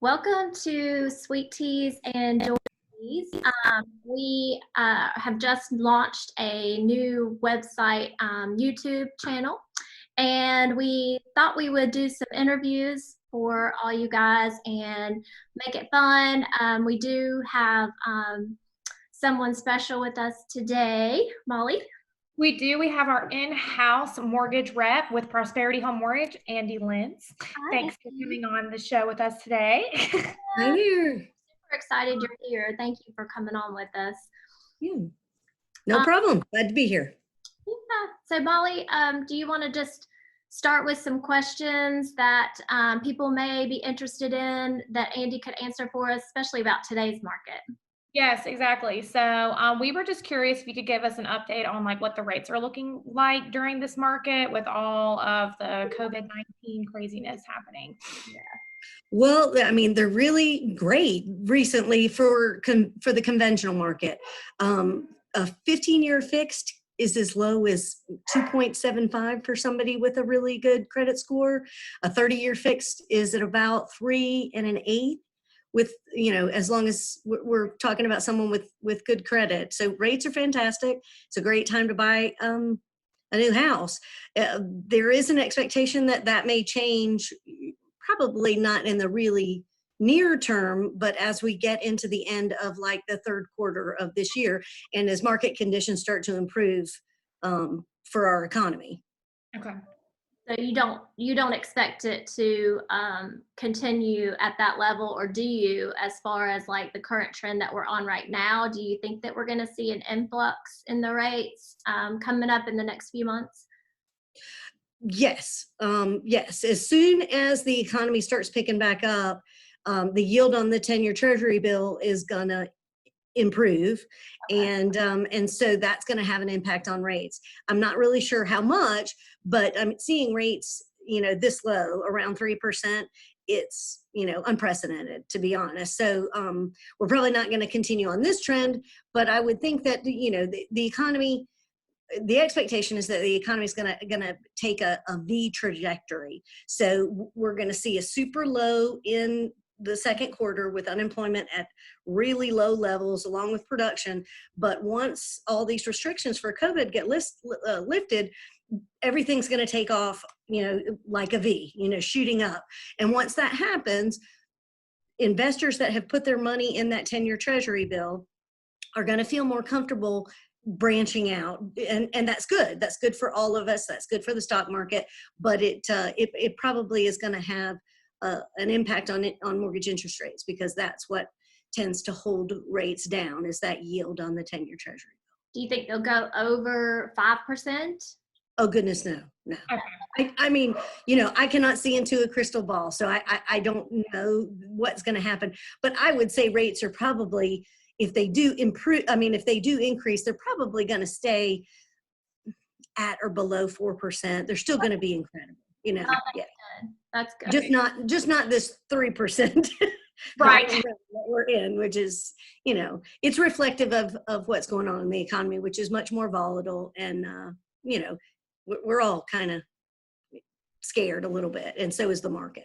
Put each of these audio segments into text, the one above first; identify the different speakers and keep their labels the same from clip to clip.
Speaker 1: Welcome to Sweet Teas and Joy Teas. We have just launched a new website YouTube channel, and we thought we would do some interviews for all you guys and make it fun. We do have someone special with us today, Molly.
Speaker 2: We do. We have our in-house mortgage rep with Prosperity Home Mortgage, Andi Lentz.
Speaker 1: Hi.
Speaker 2: Thanks for coming on the show with us today.
Speaker 1: Hi there. Super excited you're here. Thank you for coming on with us.
Speaker 3: Yeah, no problem. Glad to be here.
Speaker 1: Yeah. So Molly, do you want to just start with some questions that people may be interested in that Andi could answer for us, especially about today's market?
Speaker 2: Yes, exactly. So we were just curious if you could give us an update on what the rates are looking like during this market with all of the COVID-19 craziness happening.
Speaker 1: Yeah.
Speaker 3: Well, I mean, they're really great recently for the conventional market. A 15-year fixed is as low as 2.75 for somebody with a really good credit score. A 30-year fixed is at about 3 1/8. With, as long as we're talking about someone with good credit. So rates are fantastic. It's a great time to buy a new house. There is an expectation that may change, probably not in the really near term, but as we get into the end of the third quarter of this year, and as market conditions start to improve for our economy.
Speaker 2: Okay.
Speaker 1: So you don't expect it to continue at that level, or do you, as far as the current trend that we're on right now? Do you think that we're going to see an influx in the rates coming up in the next few months?
Speaker 3: Yes. Yes. As soon as the economy starts picking back up, the yield on the 10-year Treasury bill is going to improve. Okay. And so that's going to have an impact on rates. I'm not really sure how much, but I'm seeing rates, this low, around 3%. It's, unprecedented, to be honest. So we're probably not going to continue on this trend, but I would think that, the economy, the expectation is that the economy is going to take a V trajectory. So we're going to see a super low in the second quarter with unemployment at really low levels along with production. But once all these restrictions for COVID get lifted, everything's going to take off, like a V, shooting up. And once that happens, investors that have put their money in that 10-year Treasury bill are going to feel more comfortable branching out, and that's good. That's good for all of us. That's good for the stock market, but it probably is going to have an impact on mortgage interest rates, because that's what tends to hold rates down, is that yield on the 10-year Treasury.
Speaker 1: Do you think they'll go over 5%?
Speaker 3: Oh goodness, no. Okay. I mean, I cannot see into a crystal ball, so I don't know what's going to happen. But I would say rates are probably, if they do improve, if they do increase, they're probably going to stay at or below 4%. They're still going to be incredible.
Speaker 1: Oh, that's good.
Speaker 3: Just not this 3%.
Speaker 2: Right.
Speaker 3: that we're in, which is, it's reflective of what's going on in the economy, which is much more volatile. And, we're all kind of scared a little bit. And so is the market.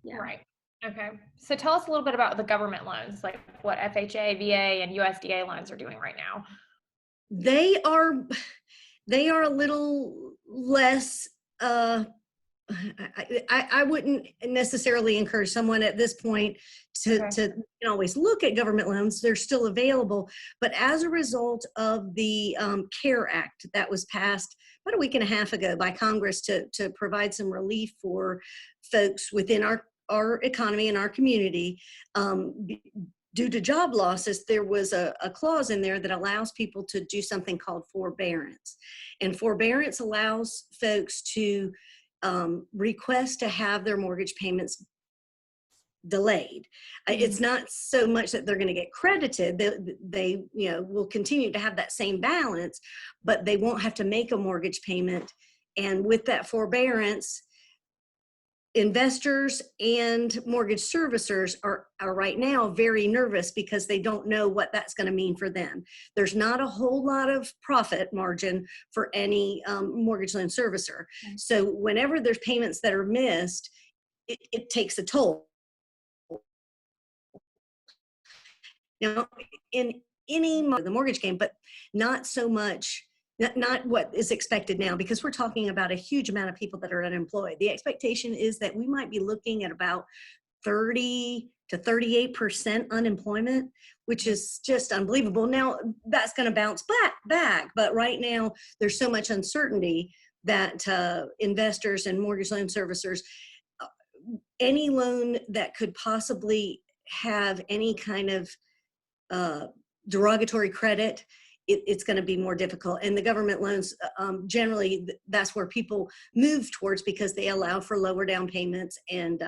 Speaker 2: Yeah. Right. Okay. So tell us a little bit about the government loans, like what FHA, VA, and USDA loans are doing right now.
Speaker 3: They are a little less, I wouldn't necessarily encourage someone at this point to always look at government loans. They're still available, but as a result of the CARE Act that was passed about a week and a half ago by Congress to provide some relief for folks within our economy and our community, due to job losses, there was a clause in there that allows people to do something called forbearance. And forbearance allows folks to request to have their mortgage payments delayed. Mm-hmm. It's not so much that they're going to get credited. They will continue to have that same balance, but they won't have to make a mortgage payment. And with that forbearance, investors and mortgage servicers are right now very nervous because they don't know what that's going to mean for them. There's not a whole lot of profit margin for any mortgage loan servicer. Okay. So whenever there's payments that are missed, it takes a toll. Now, in the mortgage game, but not so much, not what is expected now, because we're talking about a huge amount of people that are unemployed. The expectation is that we might be looking at about 30 to 38% unemployment, which is just unbelievable. Now, that's going to bounce back, but right now there's so much uncertainty that investors and mortgage loan servicers, any loan that could possibly have any kind of derogatory credit, it's going to be more difficult. And the government loans, generally, that's where people move towards, because they allow for lower down payments and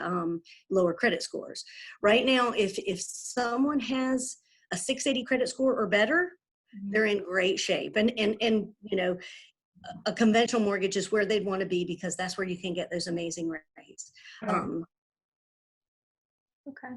Speaker 3: lower credit scores. Right now, if someone has a 680 credit score or better, they're in great shape. And you know, a conventional mortgage is where they'd want to be, because that's where you can get those amazing rates.
Speaker 1: Okay.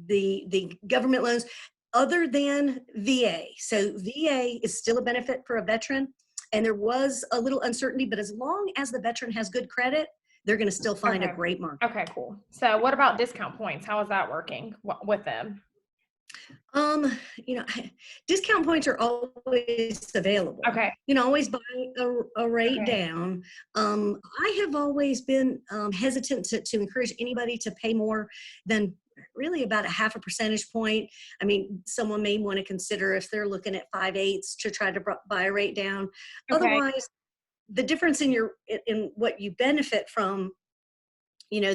Speaker 3: The government loans, other than VA. So VA is still a benefit for a veteran, and there was a little uncertainty, but as long as the veteran has good credit, they're going to still find a great market.
Speaker 2: Okay, cool. So what about discount points? How is that working with them?
Speaker 3: You know, discount points are always available.
Speaker 2: Okay.
Speaker 3: You know, always buy a rate down. I have always been hesitant to encourage anybody to pay more than really about a 0.5 percentage point. I mean, someone may want to consider, if they're looking at 5/8, to try to buy a rate down.
Speaker 2: Okay.
Speaker 3: Otherwise, the difference in what you benefit from, you know,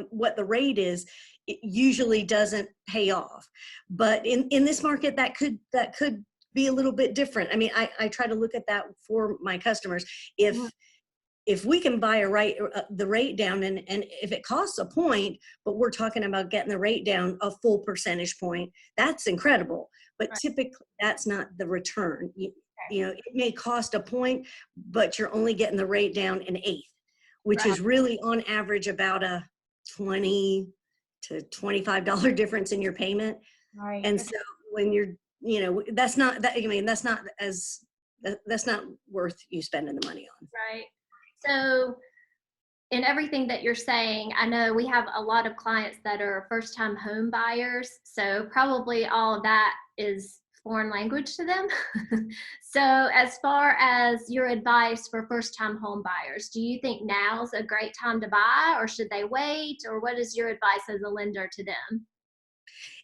Speaker 3: what the rate is, it usually doesn't pay off. But in this market, that could be a little bit different. I mean, I try to look at that for my customers. If we can buy the rate down, and if it costs a point, but we're talking about getting the rate down a full percentage point, that's incredible. But typically, that's not the return. You know, it may cost a point, but you're only getting the rate down 1/8, which is really on average about a $20 to $25 difference in your payment.
Speaker 2: Right.
Speaker 3: And so when you're, you know, that's not worth you spending the money on.
Speaker 1: Right. So in everything that you're saying, I know we have a lot of clients that are first-time home buyers, so probably all of that is foreign language to them. So as far as your advice for first-time home buyers, do you think now's a great time to buy, or should they wait, or what is your advice as a lender to them?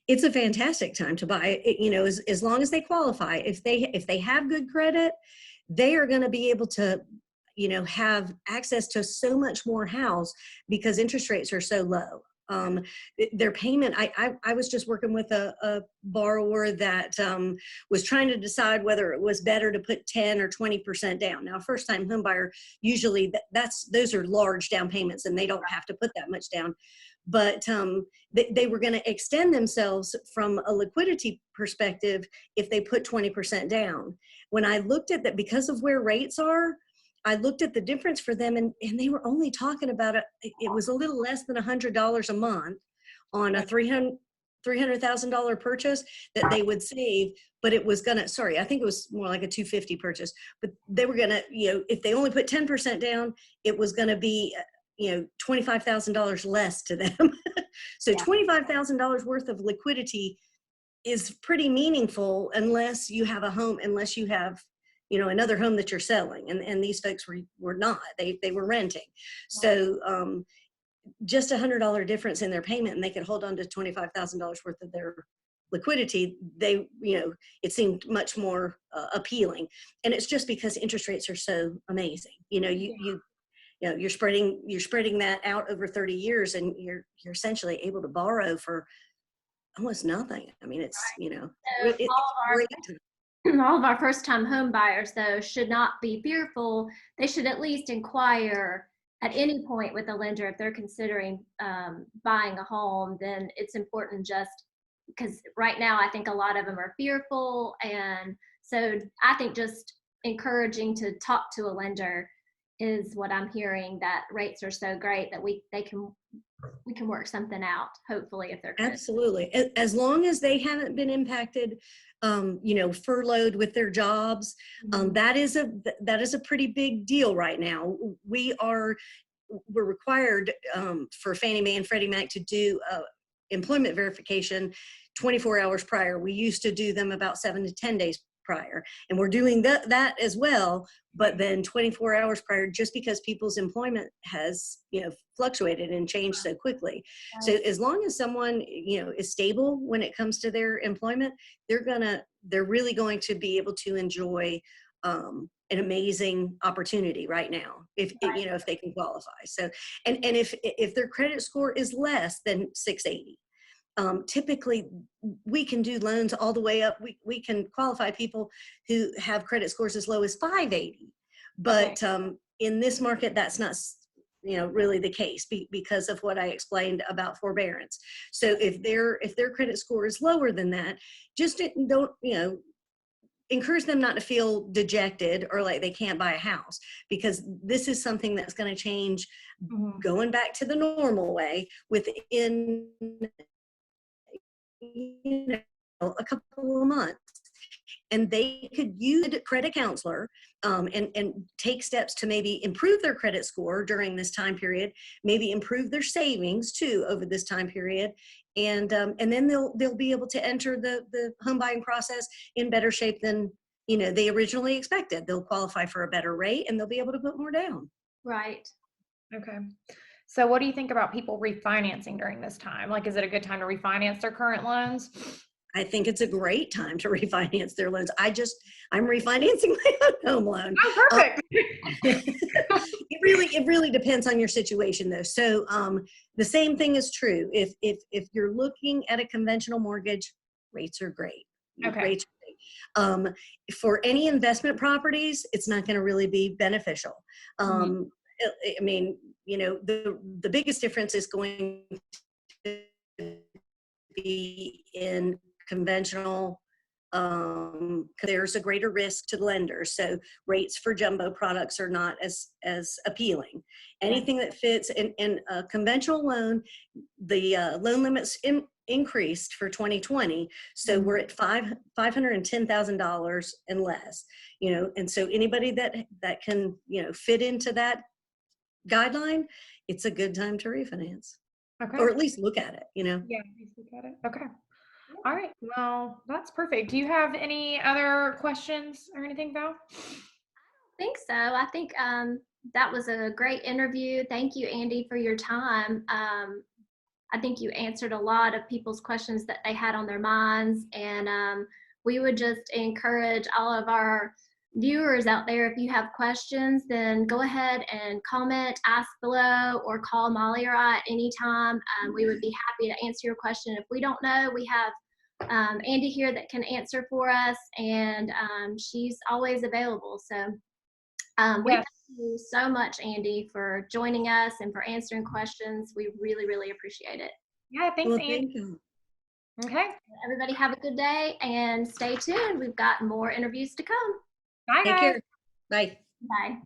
Speaker 3: It's a fantastic time to buy. You know, as long as they qualify. If they have good credit, they are going to be able to, you know, have access to so much more house, because interest rates are so low. Their payment, I was just working with a borrower that was trying to decide whether it was better to put 10 or 20% down. Now, first time home buyer, usually those are large down payments, and they don't have to put that much down. But they were going to extend themselves from a liquidity perspective if they put 20% down. When I looked at that, because of where rates are, I looked at the difference for them, and they were only talking about it was a little less than $100 a month on a $300,000 purchase that they would save. But it was gonna, I think it was more like a $250 purchase, but they were gonna, you know, if they only put 10% down, it was gonna be, you know, $25,000 less to them. So $25,000 worth of liquidity is pretty meaningful, unless you have a home, unless you have, you know, another home that you're selling. And these folks were not, they were renting. So just $100 difference in their payment, and they could hold on to $25,000 worth of their liquidity. They, you know, it seemed much more appealing. And it's just because interest rates are so amazing. You know, you know, you're spreading that out over 30 years, and you're essentially able to borrow for almost nothing. I mean, it's, you know,
Speaker 1: So
Speaker 3: it's great time.
Speaker 1: All of our first-time home buyers, though, should not be fearful. They should at least inquire at any point with a lender if they're considering buying a home. Then it's important, just because right now I think a lot of them are fearful, and so I think just encouraging to talk to a lender is what I'm hearing. That rates are so great that we can work something out, hopefully, if they're good.
Speaker 3: Absolutely. As long as they haven't been impacted, you know, furloughed with their jobs, that is a pretty big deal right now. We're required for Fannie Mae and Freddie Mac to do employment verification 24 hours prior. We used to do them about 7 to 10 days prior, and we're doing that as well, but then 24 hours prior, just because people's employment has, fluctuated and changed so quickly. So as long as someone, is stable when it comes to their employment, they're really going to be able to enjoy an amazing opportunity right now, if they can qualify. So, and if their credit score is less than 680, typically we can do loans all the way up. We can qualify people who have credit scores as low as 580, but in this market, that's not, really the case because of what I explained about forbearance. So if their credit score is lower than that, just don't, encourage them not to feel dejected or like they can't buy a house, because this is something that's going to change going back to the normal way within a couple of months. And they could use a credit counselor and take steps to maybe improve their credit score during this time period, maybe improve their savings too over this time period. And then they'll be able to enter the home buying process in better shape than they originally expected. They'll qualify for a better rate and they'll be able to put more down.
Speaker 1: Right.
Speaker 2: Okay. So what do you think about people refinancing during this time? Like, is it a good time to refinance their current loans?
Speaker 3: I think it's a great time to refinance their loans. I'm refinancing my own home loan.
Speaker 2: Oh, perfect.
Speaker 3: It really depends on your situation though. So the same thing is true. If you're looking at a conventional mortgage, rates are great.
Speaker 2: Okay.
Speaker 3: Rates are great. For any investment properties, it's not going to really be beneficial. I mean, the biggest difference is going to be in conventional. There's a greater risk to the lender, so rates for jumbo products are not as appealing. Anything that fits in a conventional loan, the loan limits increased for 2020, so we're at $510,000 and less. And so anybody that can fit into that guideline, it's a good time to refinance.
Speaker 2: Okay.
Speaker 3: Or at least look at it,
Speaker 2: Yeah, at least look at it. Okay. All right. Well, that's perfect. Do you have any other questions or anything, Val?
Speaker 1: I think so. I think that was a great interview. Thank you, Andi, for your time. I think you answered a lot of people's questions that they had on their minds, and we would just encourage all of our viewers out there, if you have questions, then go ahead and comment, ask below, or call Molly or I at any time. We would be happy to answer your question. If we don't know, we have Andi here that can answer for us, and she's always available. So we thank you so much, Andi, for joining us and for answering questions. We really, really appreciate it.
Speaker 2: Yeah, thanks,
Speaker 3: Well,
Speaker 2: Andi.
Speaker 3: thank you.
Speaker 2: Okay.
Speaker 1: Everybody have a good day and stay tuned. We've got more interviews to come.
Speaker 2: Bye,
Speaker 3: Take
Speaker 2: guys.
Speaker 3: care. Bye.
Speaker 1: Bye.